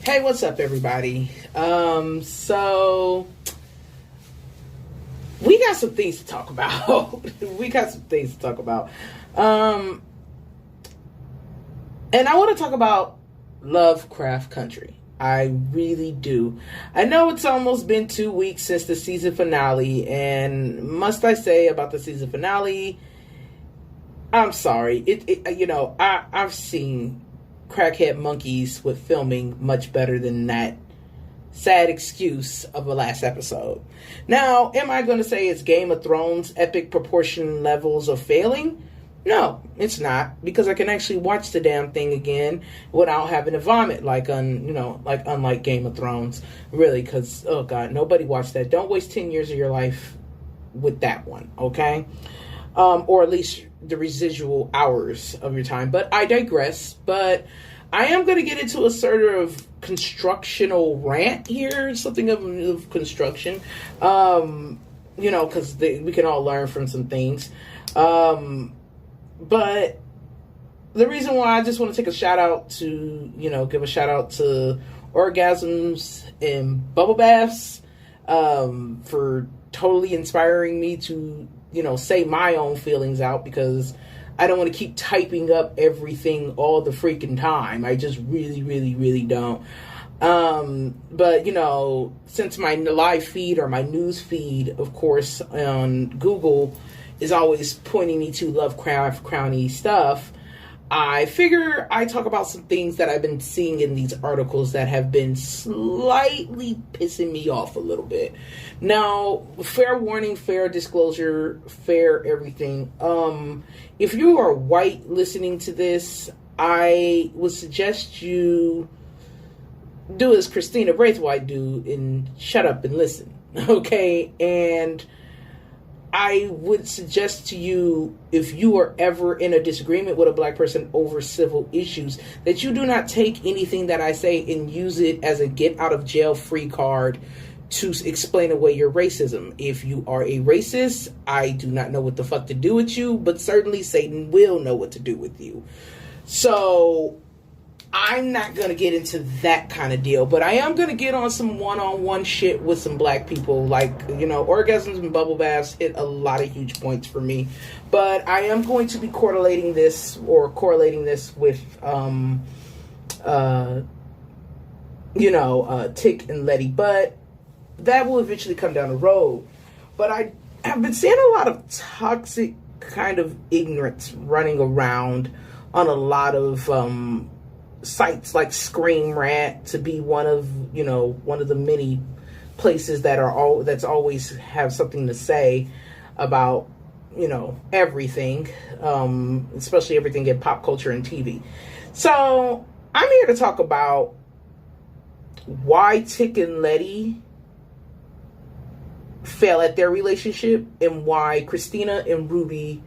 Hey, what's up, everybody? So we got some things to talk about. And I want to talk about Lovecraft Country. I really do. I know it's almost been 2 weeks since the season finale, and must I say about the season finale, I'm sorry. I've seen crackhead monkeys with filming much better than that sad excuse of a last episode. Now, am I going to say it's Game of Thrones epic proportion levels of failing? No, it's not, because I can actually watch the damn thing again without having to vomit unlike Game of Thrones. Really, because, oh God, nobody watched that. Don't waste 10 years of your life with that one, okay? Or at least the residual hours of your time. But I digress. But I am going to get into a sort of constructional rant here, something of construction, because we can all learn from some things. But the reason why I just want to take a shout out to, give a shout out to orgasms and bubble baths, for totally inspiring me to, say my own feelings out, because I don't want to keep typing up everything all the freaking time. I just really, really, really don't. But, since my live feed or my news feed, of course, on Google is always pointing me to Lovecraft Country stuff, I figure I talk about some things that I've been seeing in these articles that have been slightly pissing me off a little bit. Now, fair warning, fair disclosure, fair everything. If you are white listening to this, I would suggest you do as Christina Braithwaite do and shut up and listen, okay? And I would suggest to you, if you are ever in a disagreement with a black person over civil issues, that you do not take anything that I say and use it as a get out of jail free card to explain away your racism. If you are a racist, I do not know what the fuck to do with you, but certainly Satan will know what to do with you. So I'm not going to get into that kind of deal, but I am going to get on some one-on-one shit with some black people. Like, orgasms and bubble baths hit a lot of huge points for me. But I am going to be correlating this with, Tick and Leti. But that will eventually come down the road. But I have been seeing a lot of toxic kind of ignorance running around on a lot of, sites like Rant to be one of the many places that's always have something to say about everything, especially everything in pop culture and TV. So I'm here to talk about why Tick and Leti fail at their relationship and why Christina and Ruby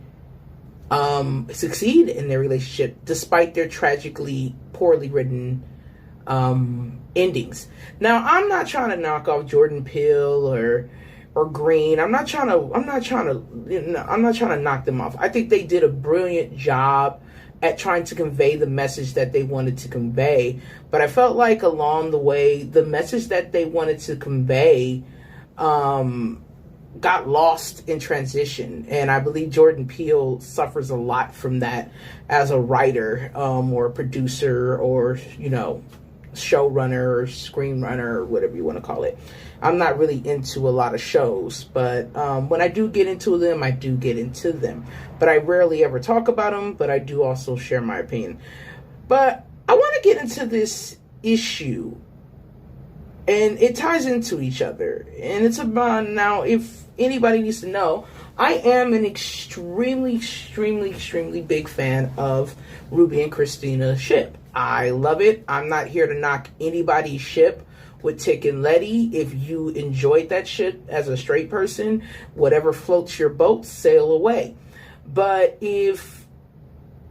succeed in their relationship despite their tragically poorly written endings. Now, I'm not trying to knock off Jordan Peele or Green. I'm not trying to knock them off. I think they did a brilliant job at trying to convey the message that they wanted to convey, but I felt like along the way the message that they wanted to convey got lost in transition, and I believe Jordan Peele suffers a lot from that as a writer, or a producer, or showrunner or screenrunner, or whatever you want to call it. I'm not really into a lot of shows, but when I do get into them, I do get into them. But I rarely ever talk about them, but I do also share my opinion. But I want to get into this issue, and it ties into each other. And it's about, now, if anybody needs to know, I am an extremely, extremely, extremely big fan of Ruby and Christina's ship. I love it. I'm not here to knock anybody's ship with Tick and Leti. If you enjoyed that ship as a straight person, whatever floats your boat, sail away. But if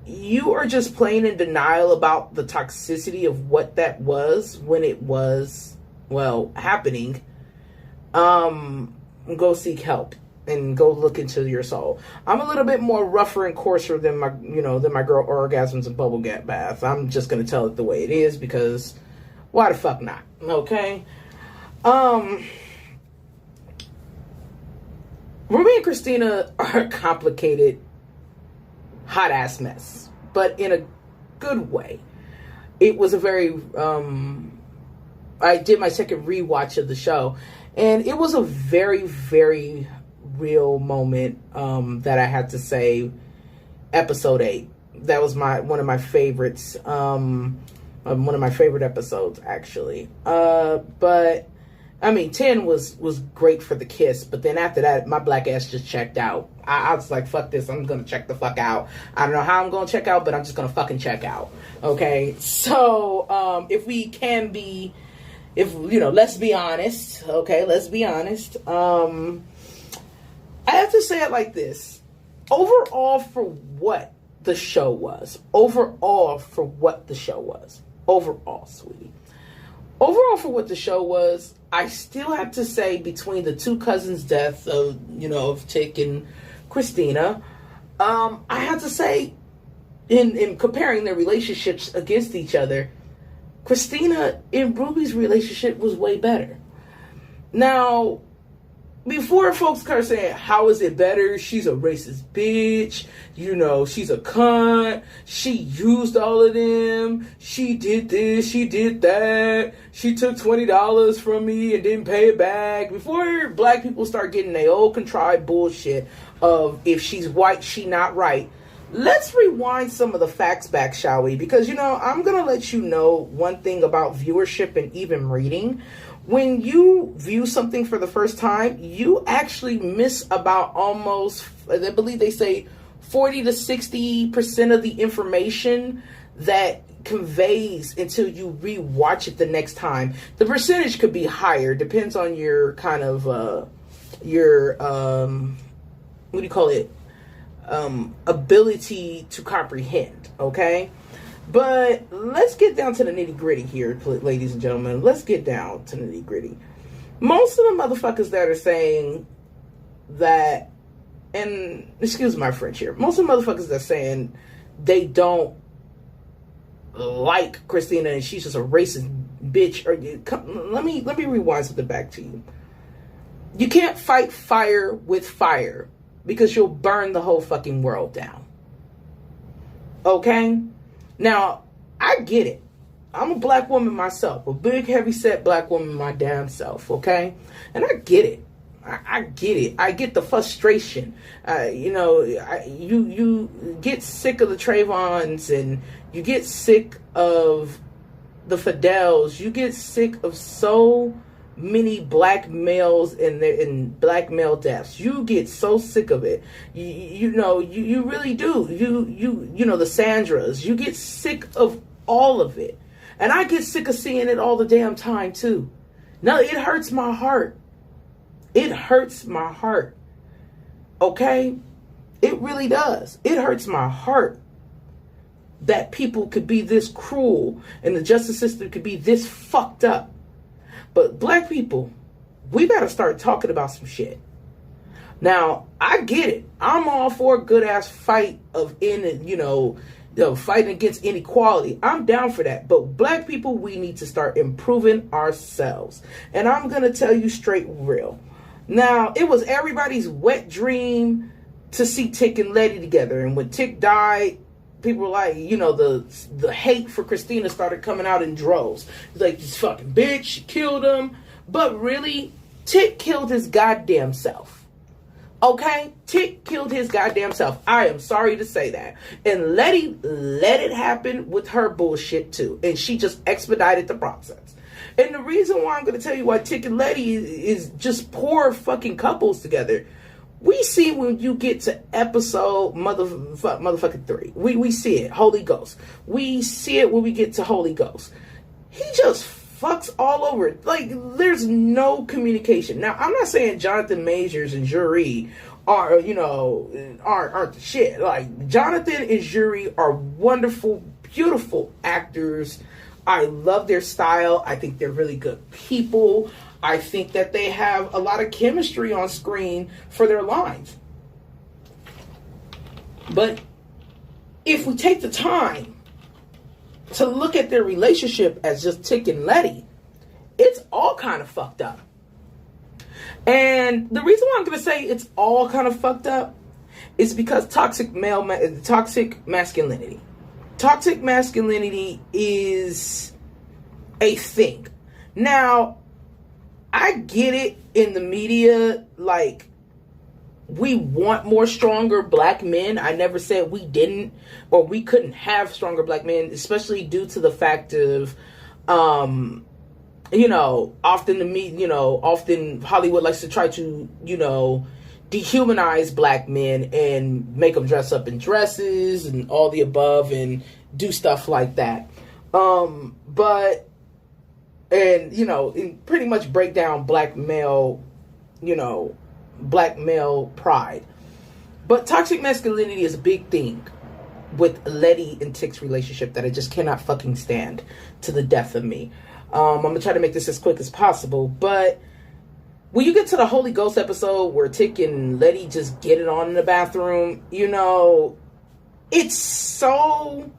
you are just plain in denial about the toxicity of what that was when it was, happening, go seek help and go look into your soul. I'm a little bit more rougher and coarser than my girl orgasms and bubble bath. I'm just going to tell it the way it is, because Why the fuck not? Okay. Ruby and Christina are a complicated, hot ass mess, but in a good way. It was a very, I did my second rewatch of the show, and it was a very, very real moment, that I had to say, episode 8. That was one of my favorites, one of my favorite episodes, actually. But, I mean, 10 was great for the kiss, but then after that, my black ass just checked out. I was like, fuck this, I'm gonna check the fuck out. I don't know how I'm gonna check out, but I'm just gonna fucking check out. Okay? So, if we can be, let's be honest. Okay, let's be honest. I have to say it like this. Overall, for what the show was. Overall, sweetie. Overall, for what the show was, I still have to say, between the two cousins' deaths of Tick and Christina, I have to say, in comparing their relationships against each other, Christina and Ruby's relationship was way better. Now, before folks start saying, how is it better? She's a racist bitch. She's a cunt. She used all of them. She did this. She did that. She took $20 from me and didn't pay it back. Before black people start getting their old contrived bullshit of, if she's white, she not right. Let's rewind some of the facts back, shall we? Because, I'm going to let you know one thing about viewership and even reading. When you view something for the first time, you actually miss about almost, I believe they say 40 to 60% of the information that conveys until you rewatch it the next time. The percentage could be higher, depends on your kind of, ability to comprehend, okay? But let's get down to the nitty gritty here, ladies and gentlemen. Let's get down to the nitty gritty. Most of the motherfuckers that are saying that, and excuse my French here, most of the motherfuckers that are saying they don't like Christina and she's just a racist bitch, let me rewind something back to you. You can't fight fire with fire, because you'll burn the whole fucking world down. Okay? Now, I get it. I'm a black woman myself, a big, heavy-set black woman my damn self, okay? And I get it. I get it. I get the frustration. You get sick of the Trayvons, and you get sick of the Fidels. You get sick of so many black males and black male deaths. You get so sick of it. You really do. The Sandras. You get sick of all of it. And I get sick of seeing it all the damn time too. Now, it hurts my heart. It hurts my heart. Okay? It really does. It hurts my heart that people could be this cruel and the justice system could be this fucked up. But black people, we got to start talking about some shit. Now, I get it. I'm all for a good ass fight of fighting against inequality. I'm down for that. But black people, we need to start improving ourselves. And I'm going to tell you straight real. Now, it was everybody's wet dream to see Tick and Leti together. And when Tick died, people were like, the hate for Christina started coming out in droves. It's like, this fucking bitch, she killed him. But really, Tick killed his goddamn self. Okay? Tick killed his goddamn self. I am sorry to say that. And Leti let it happen with her bullshit too. And she just expedited the process. And the reason why I'm going to tell you why Tick and Leti is just poor fucking couples together, we see when you get to episode motherfucking 3. We see it. Holy Ghost. We see it when we get to Holy Ghost. He just fucks all over it. Like, there's no communication. Now, I'm not saying Jonathan Majors and Jury aren't the shit. Like, Jonathan and Jury are wonderful, beautiful actors. I love their style. I think they're really good people. I think that they have a lot of chemistry on screen for their lines. But if we take the time to look at their relationship as just Tick and Leti, it's all kind of fucked up. And the reason why I'm going to say it's all kind of fucked up is because toxic masculinity. Toxic masculinity is a thing. Now, I get it in the media, like, we want more stronger black men. I never said we didn't or we couldn't have stronger black men, especially due to the fact of, often Hollywood likes to try to, dehumanize black men and make them dress up in dresses and all the above and do stuff like that. And pretty much break down black male pride. But toxic masculinity is a big thing with Leti and Tick's relationship that I just cannot fucking stand to the death of me. I'm going to try to make this as quick as possible, but when you get to the Holy Ghost episode where Tick and Leti just get it on in the bathroom, it's so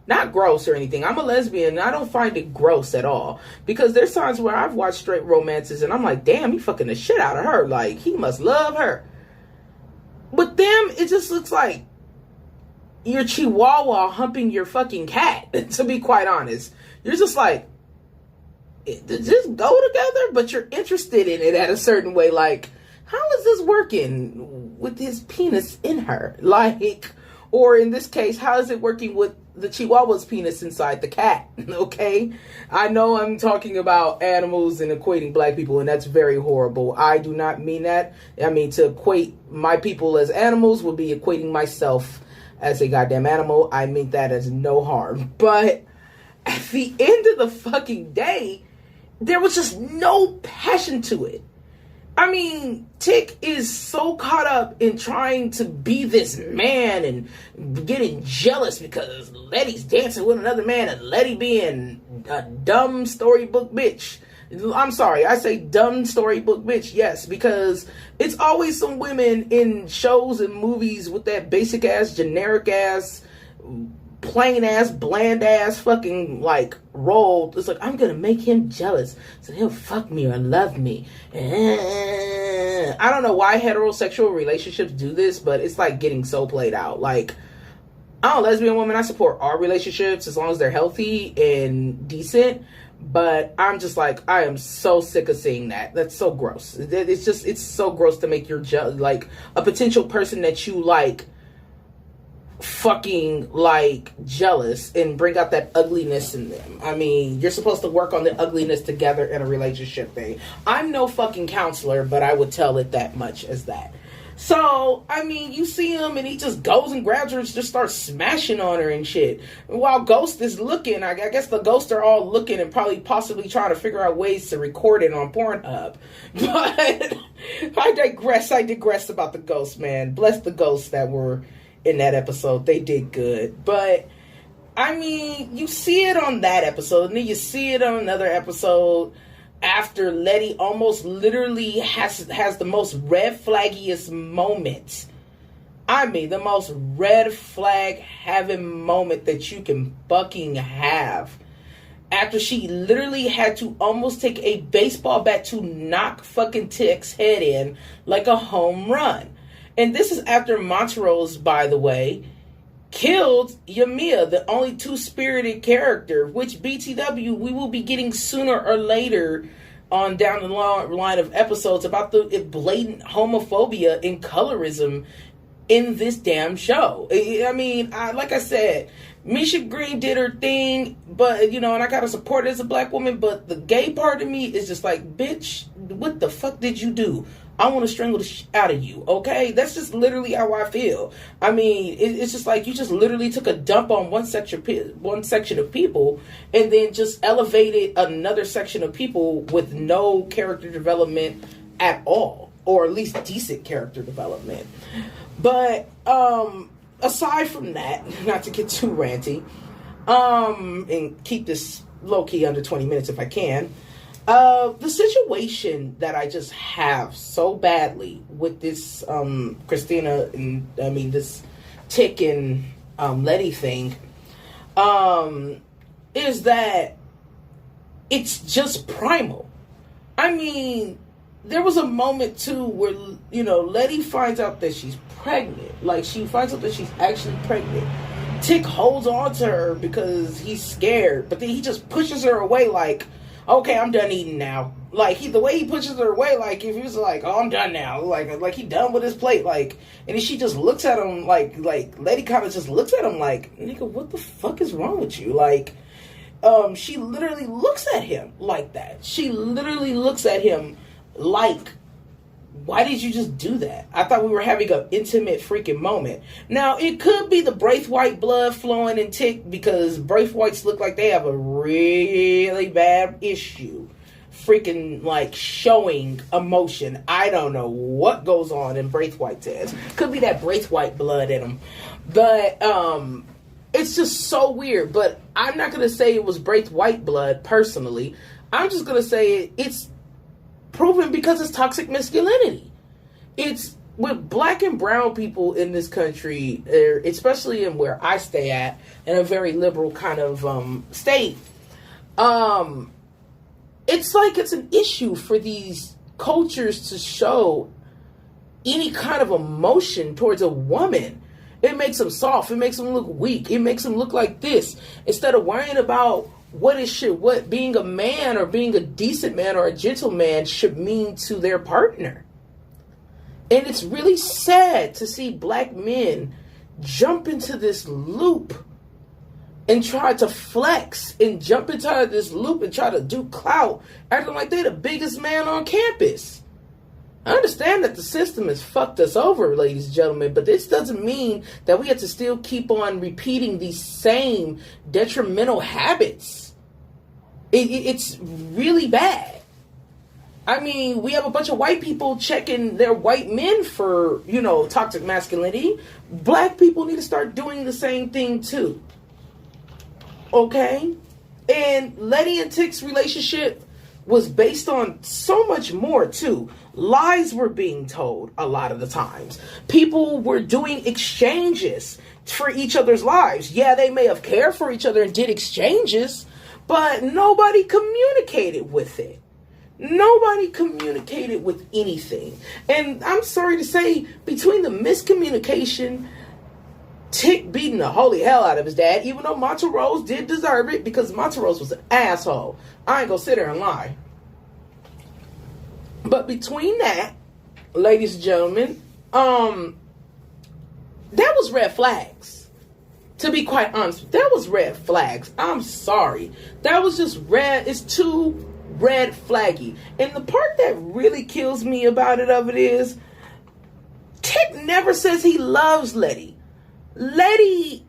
not gross or anything. I'm a lesbian and I don't find it gross at all, because there's times where I've watched straight romances and I'm like, damn, he fucking the shit out of her. Like, he must love her. But them, it just looks like your chihuahua humping your fucking cat, to be quite honest. You're just like, just go together, but you're interested in it at a certain way. Like, how is this working with his penis in her? Like, or in this case, how is it working with the chihuahua's penis inside the cat? Okay, I know I'm talking about animals and equating black people, and that's very horrible. I do not mean that. I mean, to equate my people as animals would be equating myself as a goddamn animal. I mean that as no harm. But at the end of the fucking day, there was just no passion to it. I mean, Tick is so caught up in trying to be this man and getting jealous because Letty's dancing with another man and Leti being a dumb storybook bitch. I'm sorry, I say dumb storybook bitch, yes, because it's always some women in shows and movies with that basic ass, generic ass, plain ass, bland ass fucking like role. It's like, I'm gonna make him jealous so he'll fuck me or love me. I don't know why heterosexual relationships do this, but it's like getting so played out. Like, I'm a lesbian woman, I support our relationships as long as they're healthy and decent, but I'm just like, I am so sick of seeing that. That's so gross. It's so gross to make your like a potential person that you like fucking like jealous and bring out that ugliness in them. I mean, you're supposed to work on the ugliness together in a relationship thing. I'm no fucking counselor, but I would tell it that much as that. So, I mean, you see him and he just goes and grabs her and just starts smashing on her and shit. While Ghost is looking, I guess the ghosts are all looking and probably possibly trying to figure out ways to record it on Pornhub. But I digress about the ghosts, man. Bless the ghosts that were in that episode. They did good. But I mean, you see it on that episode, and then you see it on another episode after Leti almost literally has the most red flaggiest moment. I mean, the most red flag having moment that you can fucking have. After she literally had to almost take a baseball bat to knock fucking Tick's head in like a home run. And this is after Montrose, by the way, killed Yamiya, the only two-spirited character, which BTW, we will be getting sooner or later on down the line of episodes about the blatant homophobia and colorism in this damn show. I mean, like I said, Misha Green did her thing, but, and I gotta support it as a black woman, but the gay part of me is just like, bitch, what the fuck did you do? I want to strangle the shit out of you, okay? That's just literally how I feel. I mean, it's just like you just literally took a dump on one section of people and then just elevated another section of people with no character development at all, or at least decent character development. But aside from that, not to get too ranty, and keep this low-key under 20 minutes if I can, the situation that I just have so badly with this Christina and this Tick and Leti thing, is that it's just primal. I mean, there was a moment too where, you know, Leti finds out that she's pregnant. Like, she finds out that she's actually pregnant. Tick holds on to her because he's scared, but then he just pushes her away like, okay, I'm done eating now. Like, the way he pushes her away, like, if he was like, oh, I'm done now. Like he done with his plate. Like, and then she just looks at him like Leti kind of just looks at him like, nigga, what the fuck is wrong with you? Like, she literally looks at him like that. She literally looks at him like, why did you just do that? I thought we were having an intimate freaking moment. Now, it could be the Braithwaite blood flowing in Tick, because Braithwaites look like they have a really bad issue freaking, like, showing emotion. I don't know what goes on in Braithwaite's heads. Could be that Braithwaite blood in them. But, it's just so weird. But I'm not going to say it was Braithwaite blood, personally. I'm just going to say it's proven because it's toxic masculinity. It's with black and brown people in this country, especially in where I stay at, in a very liberal kind of state. It's like it's an issue for these cultures to show any kind of emotion towards a woman. It makes them soft. It makes them look weak. It makes them look like this, instead of worrying about what being a man or being a decent man or a gentleman should mean to their partner. And it's really sad to see black men jump into this loop and try to flex and jump into this loop and try to do clout, acting like they're the biggest man on campus. I understand that the system has fucked us over, ladies and gentlemen, but this doesn't mean that we have to still keep on repeating these same detrimental habits. It's really bad. I mean, we have a bunch of white people checking their white men for, you know, toxic masculinity. Black people need to start doing the same thing too. Okay? And Leti and Tick's relationship was based on so much more too. Lies were being told a lot of the times. People were doing exchanges for each other's lives. Yeah, they may have cared for each other and did exchanges, but nobody communicated with it. Nobody communicated with anything. And I'm sorry to say, between the miscommunication, Tick beating the holy hell out of his dad, even though Monterose did deserve it, because Monterose was an asshole. I ain't gonna sit there and lie. But between that, ladies and gentlemen, that was red flags. To be quite honest, that was red flags. I'm sorry. That was just red. It's too red flaggy. And the part that really kills me about it is, Tick never says he loves Leti. Leti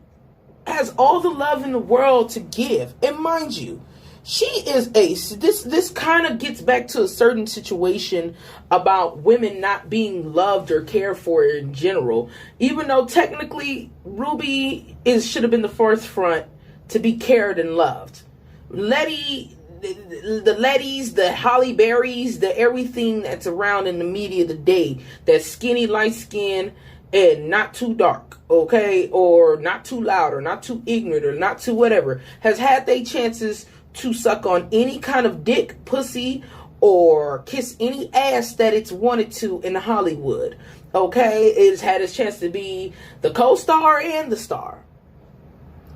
has all the love in the world to give. And mind you, she is this kind of gets back to a certain situation about women not being loved or cared for in general. Even though technically Ruby should have been the forefront to be cared and loved. Leti, the Letis, the Holly Berries, the everything that's around in the media today, that skinny, light skin, and not too dark, okay, or not too loud, or not too ignorant, or not too whatever, has had their chances to suck on any kind of dick, pussy, or kiss any ass that it's wanted to in Hollywood, okay? It's had its chance to be the co-star and the star,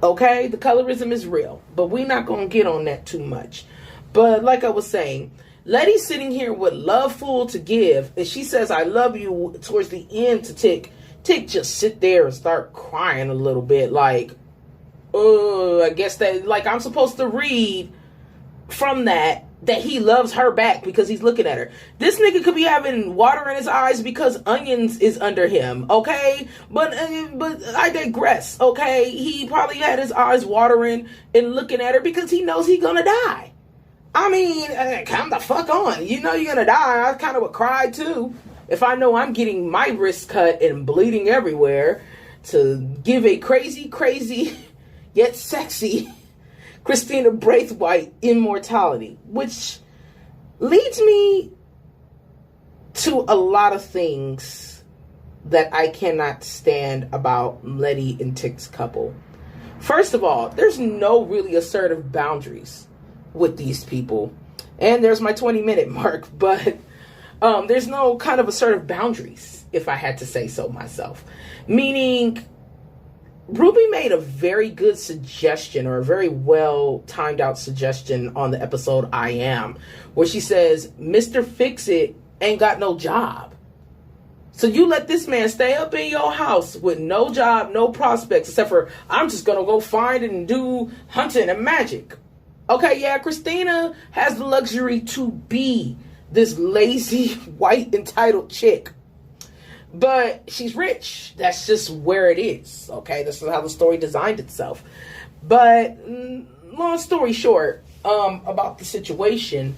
okay? The colorism is real, but we're not going to get on that too much. But like I was saying, Leti's sitting here with love full to give, and she says, I love you, towards the end to Tick. Tick just sit there and start crying a little bit, like, oh, I guess that, like, I'm supposed to read from that he loves her back because he's looking at her. This nigga could be having water in his eyes because onions is under him, okay? But I digress, okay? He probably had his eyes watering and looking at her because he knows he's gonna die. I mean, come the fuck on. You know you're gonna die. I kind of would cry too if I know I'm getting my wrist cut and bleeding everywhere to give a crazy, yet sexy Christina Braithwaite immortality, which leads me to a lot of things that I cannot stand about Leti and Tick's couple. First of all, there's no really assertive boundaries with these people. And there's my 20-minute mark, but there's no kind of assertive boundaries, if I had to say so myself. Meaning, Ruby made a very good suggestion, or a very well timed out suggestion on the episode I Am, where she says, Mr. Fix-It ain't got no job. So you let this man stay up in your house with no job, no prospects, except for, I'm just going to go find and do hunting and magic. Okay, yeah, Christina has the luxury to be this lazy, white, entitled chick. But she's rich. That's just where it is. Okay, this is how the story designed itself. But long story short, about the situation,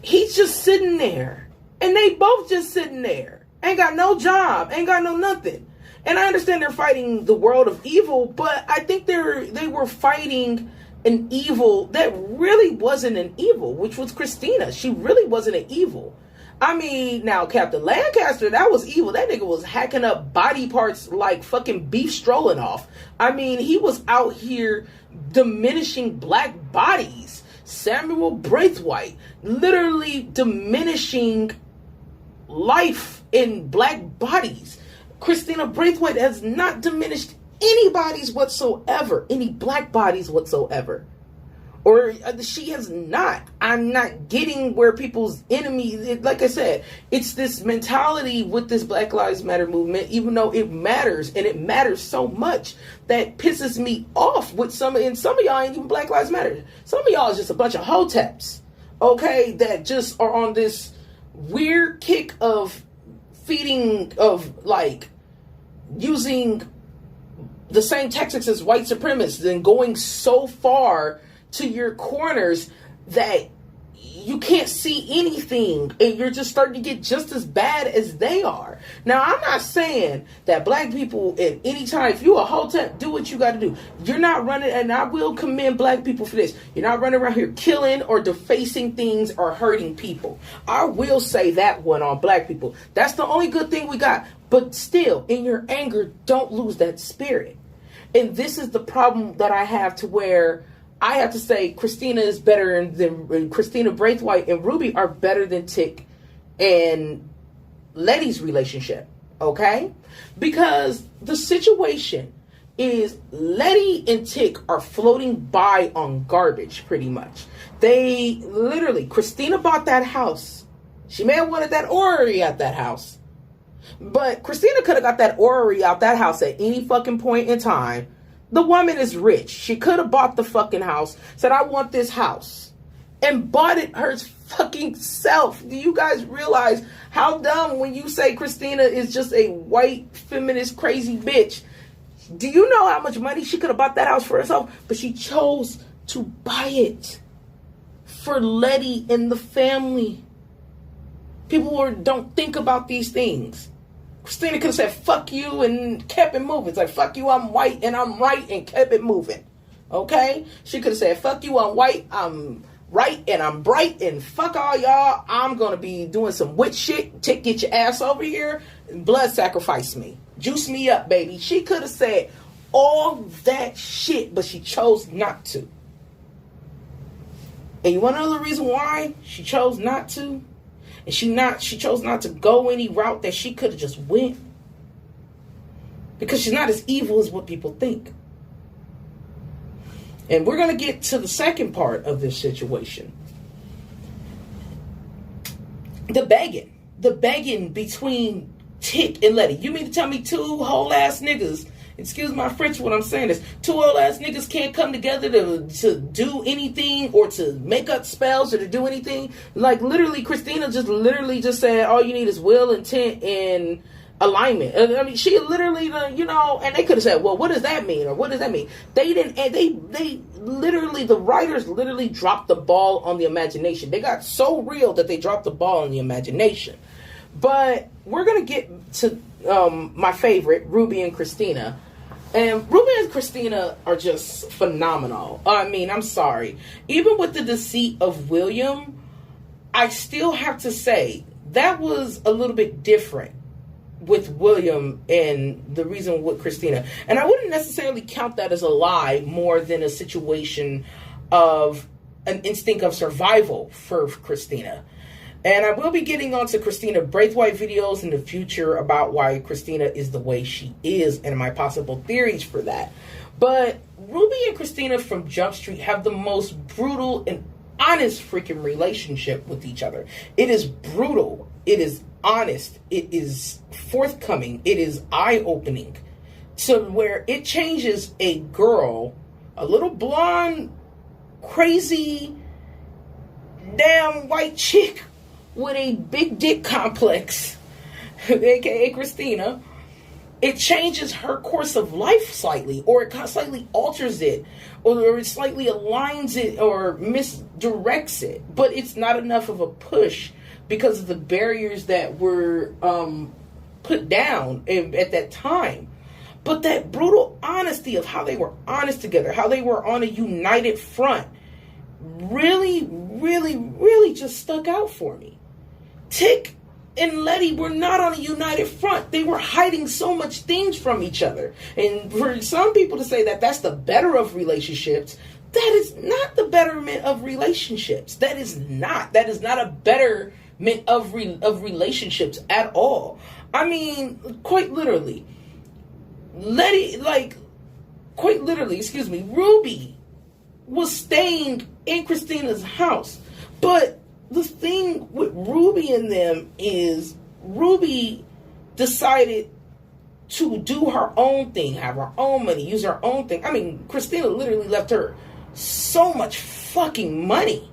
he's just sitting there. And they both just sitting there. Ain't got no job. Ain't got no nothing. And I understand they're fighting the world of evil, but I think they were fighting an evil that really wasn't an evil, which was Christina. She really wasn't an evil. I mean, now Captain Lancaster, that was evil. That nigga was hacking up body parts like fucking beef Stroganoff. I mean, he was out here diminishing black bodies. Samuel Braithwaite, literally diminishing life in black bodies. Christina Braithwaite has not diminished any bodies whatsoever, any black bodies whatsoever. Or she has not. I'm not getting where people's enemy, like I said, it's this mentality with this Black Lives Matter movement, even though it matters, and it matters so much, that pisses me off with some of y'all ain't even Black Lives Matter. Some of y'all is just a bunch of hoteps, okay, that just are on this weird kick of feeding, of like using the same tactics as white supremacists and going so far to your corners that you can't see anything, and you're just starting to get just as bad as they are. Now, I'm not saying that black people at any time, if you a hotep, do what you got to do. You're not running, and I will commend black people for this. You're not running around here killing or defacing things or hurting people. I will say that one on black people. That's the only good thing we got. But still, in your anger, don't lose that spirit. And this is the problem that I have, to where I have to say Christina is better than Christina Braithwaite and Ruby are better than Tick and Leti's relationship. Okay? Because the situation is Leti and Tick are floating by on garbage pretty much. They literally, Christina bought that house. She may have wanted that orrery at that house. But Christina could have got that orrery out that house at any fucking point in time. The woman is rich. She could have bought the fucking house, said, I want this house, and bought it her fucking self. Do you guys realize how dumb when you say Christina is just a white, feminist, crazy bitch? Do you know how much money she could have bought that house for herself? But she chose to buy it for Leti and the family. People don't think about these things. Christina could have said, fuck you, and kept it moving. It's like, fuck you, I'm white, and I'm right, and kept it moving. Okay? She could have said, fuck you, I'm white, I'm right, and I'm bright, and fuck all y'all, I'm going to be doing some witch shit. Get your ass over here, and blood sacrifice me. Juice me up, baby. She could have said all that shit, but she chose not to. And you want to know the reason why she chose not to? And she chose not to go any route that she could have just went. Because she's not as evil as what people think. And we're going to get to the second part of this situation. The begging. The begging between Tick and Leti. You mean to tell me two whole ass niggas, excuse my French when I'm saying this, two old ass niggas can't come together to do anything, or to make up spells, or to do anything? Like, literally, Christina just said, all you need is will, intent, and alignment. I mean, she literally, you know, and they could have said, well, what does that mean? Or what does that mean? They didn't, and they literally, the writers literally dropped the ball on the imagination. They got so real that they dropped the ball on the imagination. But we're going to get to my favorite, Ruby and Christina. And Ruby and Christina are just phenomenal. I mean, I'm sorry. Even with the deceit of William, I still have to say that was a little bit different. with William and the reason with Christina. And I wouldn't necessarily count that as a lie more than a situation of an instinct of survival for Christina. And I will be getting onto Christina Braithwaite videos in the future about why Christina is the way she is and my possible theories for that. But Ruby and Christina from Jump Street have the most brutal and honest freaking relationship with each other. It is brutal. It is honest. It is forthcoming. It is eye-opening. To where it changes a girl, a little blonde, crazy, damn white chick with a big dick complex, aka Christina. It changes her course of life slightly, or it slightly alters it, or it slightly aligns it, or misdirects it. But it's not enough of a push because of the barriers that were put down at that time. But that brutal honesty of how they were honest together, how they were on a united front, really, really, really just stuck out for me. Tick and Leti were not on a united front. They were hiding so much things from each other. And for some people to say that that's the better of relationships, that is not the betterment of relationships. That is not a betterment of relationships at all. I mean, quite literally, Ruby was staying in Christina's house. But the thing with Ruby and them is Ruby decided to do her own thing, have her own money, use her own thing. I mean, Christina literally left her so much fucking money.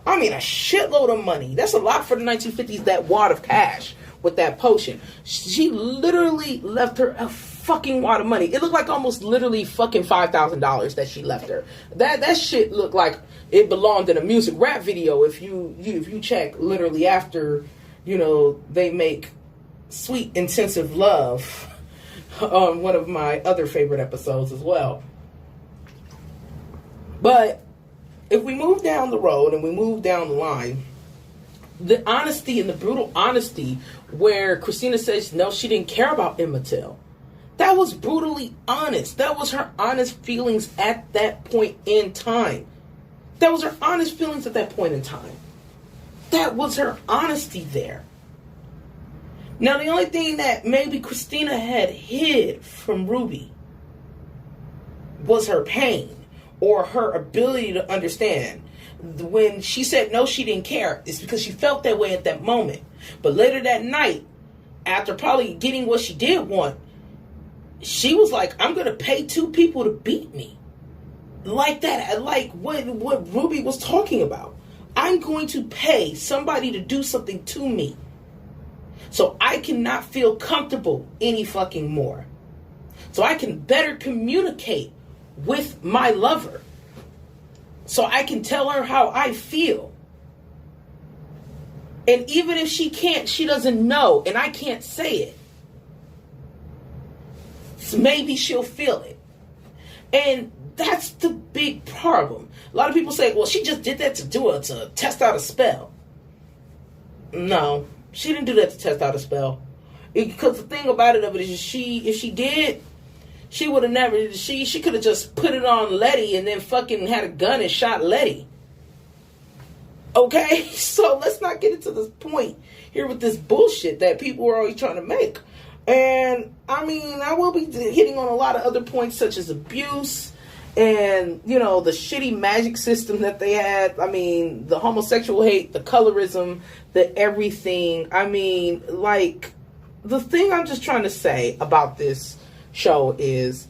I mean, a shitload of money. That's a lot for the 1950s, that wad of cash with that potion. She literally left her a fucking wad of money. It looked like almost literally fucking $5,000 that she left her. That shit looked like it belonged in a music rap video. If you check literally after, they make Sweet Intensive Love on one of my other favorite episodes as well. But if we move down the road and we move down the line, the honesty and the brutal honesty where Christina says no, she didn't care about Emma Till. That was brutally honest. That was her honest feelings at that point in time. That was her honest feelings at that point in time. That was her honesty there. Now, the only thing that maybe Christina had hid from Ruby was her pain or her ability to understand. When she said no, she didn't care, it's because she felt that way at that moment. But later that night, after probably getting what she did want, she was like, I'm going to pay 2 people to beat me. Like that, like what Ruby was talking about. I'm going to pay somebody to do something to me so I cannot feel comfortable any fucking more. So I can better communicate with my lover. So I can tell her how I feel. And even if she doesn't know, and I can't say it, so maybe she'll feel it. And that's the big problem. A lot of people say, well, she just did that to test out a spell. No, she didn't do that to test out a spell. Because the thing about it is, if she did, she would have never, she could have just put it on Leti and then fucking had a gun and shot Leti. Okay? So let's not get into this point here with this bullshit that people are always trying to make. And, I mean, I will be hitting on a lot of other points such as abuse and, the shitty magic system that they had. I mean, the homosexual hate, the colorism, the everything. I mean, like, the thing I'm just trying to say about this show is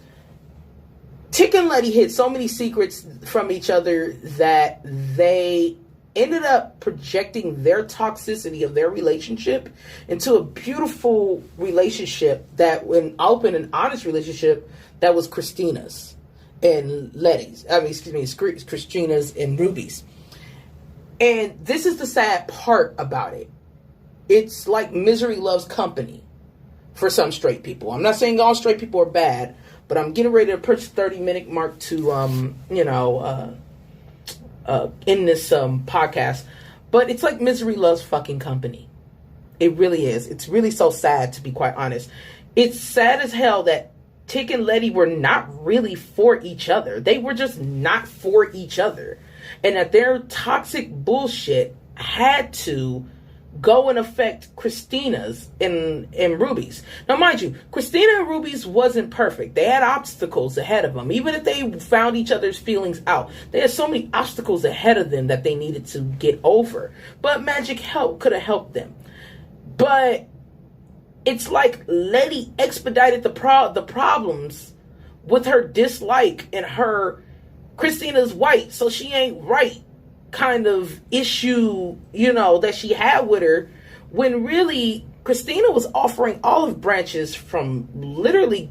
Tick and Leti hid so many secrets from each other that they ended up projecting their toxicity of their relationship into a beautiful relationship, that an open and honest relationship that was Christina's and Leti's. Christina's and Ruby's. And this is the sad part about it. It's like misery loves company for some straight people. I'm not saying all straight people are bad, but I'm getting ready to approach the 30-minute mark to, in this podcast. But it's like misery loves fucking company. It really is. It's really so sad, to be quite honest. It's sad as hell that Tick and Leti were not really for each other. They were just not for each other. And that their toxic bullshit had to go and affect Christina's and Ruby's. Now, mind you, Christina and Ruby's wasn't perfect. They had obstacles ahead of them. Even if they found each other's feelings out, they had so many obstacles ahead of them that they needed to get over. But magic help could have helped them. But it's like Leti expedited the problems with her dislike and her Christina's white, so she ain't right kind of issue, that she had with her, when really Christina was offering olive branches from literally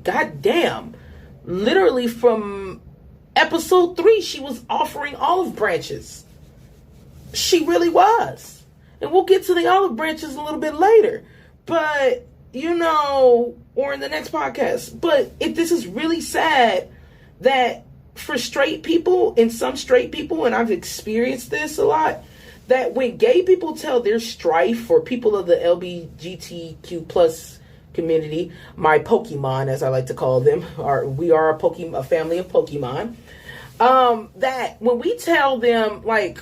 from episode 3. She was offering olive branches. She really was. And we'll get to the olive branches a little bit later. But, or in the next podcast. But this is really sad that for straight people, and some straight people, and I've experienced this a lot, that when gay people tell their strife, or people of the LGBTQ plus community, my Pokemon, as I like to call them, we are a family of Pokemon, that when we tell them, like,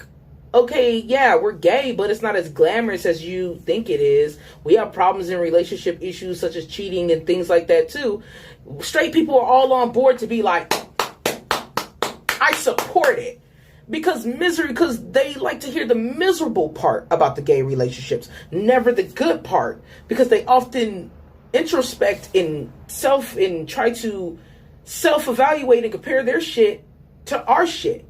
okay, yeah, we're gay, but it's not as glamorous as you think it is. We have problems in relationship issues such as cheating and things like that too. Straight people are all on board to be like, I support it. Because they like to hear the miserable part about the gay relationships, never the good part. Because they often introspect and try to self-evaluate and compare their shit to our shit.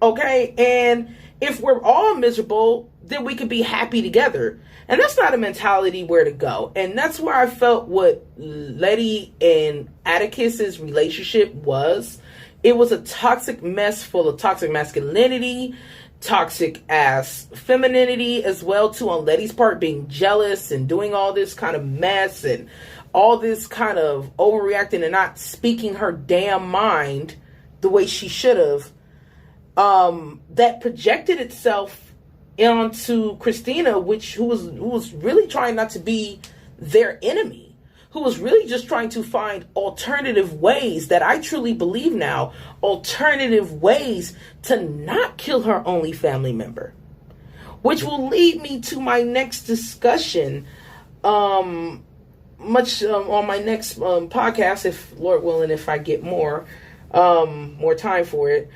Okay? And if we're all miserable, then we can be happy together. And that's not a mentality where to go. And that's where I felt what Leti and Atticus's relationship was. It was a toxic mess full of toxic masculinity, toxic ass femininity as well too, on Leti's part, being jealous and doing all this kind of mess and all this kind of overreacting and not speaking her damn mind the way she should have. That projected itself onto Christina, who was really trying not to be their enemy, who was really just trying to find alternative ways, that I truly believe now, alternative ways to not kill her only family member. Which will lead me to my next discussion, on my next podcast, if Lord willing, if I get more time for it,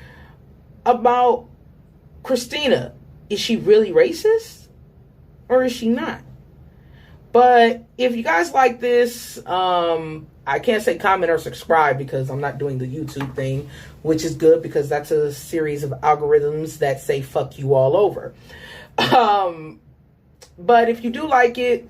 about Christina. Is she really racist or is she not? But if you guys like this, I can't say comment or subscribe because I'm not doing the YouTube thing, which is good because that's a series of algorithms that say fuck you all over. But if you do like it,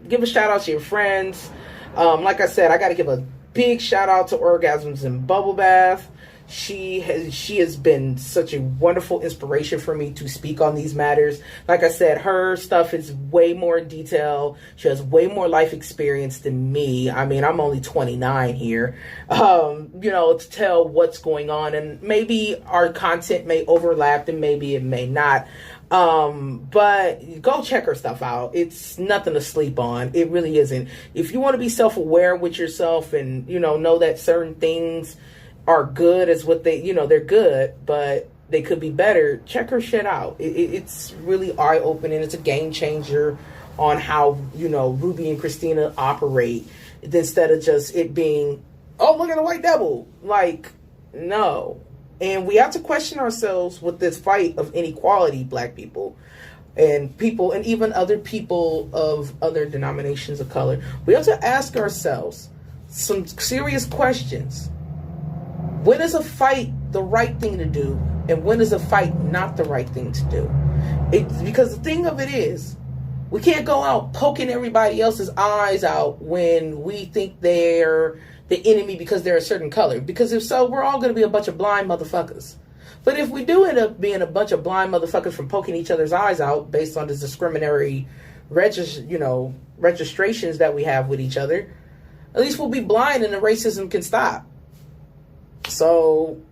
give a shout out to your friends. Like I said, I got to give a big shout out to Orgasms and Bubble Bath. She has been such a wonderful inspiration for me to speak on these matters. Like I said, her stuff is way more in detail. She has way more life experience than me. I mean, I'm only 29 here, to tell what's going on. And maybe our content may overlap and maybe it may not. But go check her stuff out. It's nothing to sleep on. It really isn't. If you want to be self-aware with yourself and, know that certain things are good as what they're good, but they could be better, check her shit out. It's really eye-opening. It's a game changer on how, Ruby and Christina operate, instead of just it being, oh, look at the white devil. Like, no. And we have to question ourselves with this fight of inequality, black people and even other people of other denominations of color. We have to ask ourselves some serious questions. When is a fight the right thing to do? And when is a fight not the right thing to do? Because the thing of it is, we can't go out poking everybody else's eyes out when we think they're the enemy because they're a certain color. Because if so, we're all going to be a bunch of blind motherfuckers. But if we do end up being a bunch of blind motherfuckers from poking each other's eyes out based on the discriminatory registrations that we have with each other, at least we'll be blind and the racism can stop. So,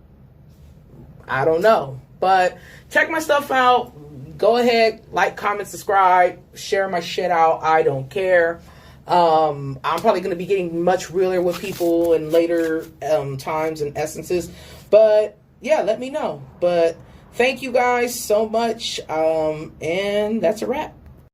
I don't know. But check my stuff out. go ahead, like, comment, subscribe, share my shit out. I don't care. I'm probably going to be getting much realer with people in later times and essences. But yeah, let me know. But thank you guys so much. And that's a wrap.